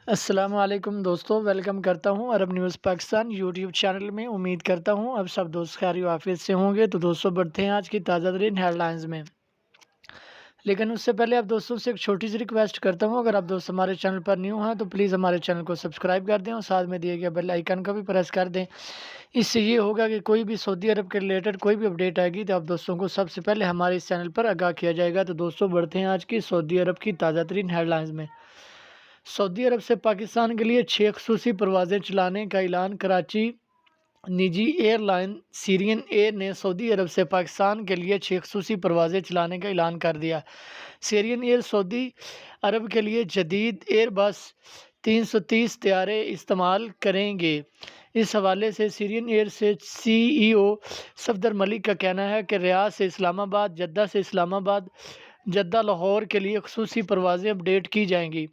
السلام علیکم دوستو، ویلکم کرتا ہوں عرب نیوز پاکستان یوٹیوب چینل میں۔ امید کرتا ہوں اب سب دوست خیر و عافیت سے ہوں گے۔ تو دوستو بڑھتے ہیں آج کی تازہ ترین ہیڈ لائنز میں، لیکن اس سے پہلے آپ دوستوں سے ایک چھوٹی سی ریکویسٹ کرتا ہوں، اگر آپ دوست ہمارے چینل پر نیو ہیں تو پلیز ہمارے چینل کو سبسکرائب کر دیں اور ساتھ میں دیے گئے بیل آئیکن کو بھی پریس کر دیں۔ اس سے یہ ہوگا کہ کوئی بھی سعودی عرب کے ریلیٹڈ کوئی بھی اپڈیٹ آئے گی تو آپ دوستوں کو سب سے پہلے ہمارے اس چینل پر آگاہ کیا جائے گا۔ تو دوستو بڑھتے ہیں آج کی سعودی عرب کی تازہ ترین ہیڈ لائنز میں۔ سعودی عرب سے پاکستان کے لیے 6 خصوصی پروازیں چلانے کا اعلان۔ کراچی نجی ایئر لائن سیرین ایئر نے سعودی عرب سے پاکستان کے لیے 6 خصوصی پروازیں چلانے کا اعلان کر دیا۔ سیرین ایئر سعودی عرب کے لیے جدید ایئر بس 330 طیارے استعمال کریں گے۔ اس حوالے سے سیرین ایئر سے سی ای او صفدر ملک کا کہنا ہے کہ ریاض سے اسلام آباد، جدہ سے اسلام آباد، جدہ لاہور کے لیے خصوصی پروازیں اپڈیٹ کی جائیں گی۔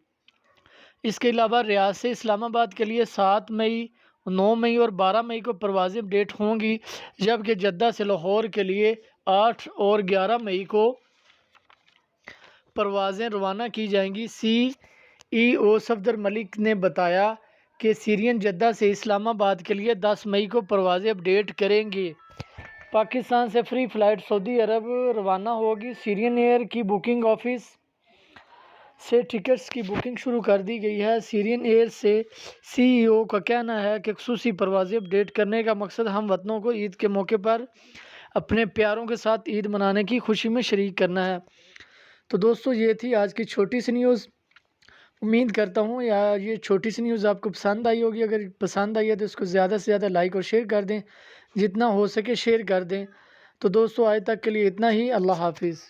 اس کے علاوہ ریاض سے اسلام آباد کے لیے 7 مئی، 9 مئی اور 12 مئی کو پروازیں اپڈیٹ ہوں گی، جبکہ جدہ سے لاہور کے لیے 8 اور 11 مئی کو پروازیں روانہ کی جائیں گی۔ سی ای او صفدر ملک نے بتایا کہ سیرین جدہ سے اسلام آباد کے لیے 10 مئی کو پروازیں اپڈیٹ کریں گے۔ پاکستان سے فری فلائٹ سعودی عرب روانہ ہوگی۔ سیرین ایئر کی بکنگ آفس سے ٹکٹس کی بکنگ شروع کر دی گئی ہے۔ سیرین ایئر سے سی ای او کا کہنا ہے کہ خصوصی پروازیں اپڈیٹ کرنے کا مقصد ہم وطنوں کو عید کے موقع پر اپنے پیاروں کے ساتھ عید منانے کی خوشی میں شریک کرنا ہے۔ تو دوستو یہ تھی آج کی چھوٹی سی نیوز۔ امید کرتا ہوں یہ چھوٹی سی نیوز آپ کو پسند آئی ہوگی۔ اگر پسند آئی ہے تو اس کو زیادہ سے زیادہ لائک اور شیئر کر دیں، جتنا ہو سکے شیئر کر دیں۔ تو دوستو آج تک کے لیے اتنا ہی۔ اللہ حافظ۔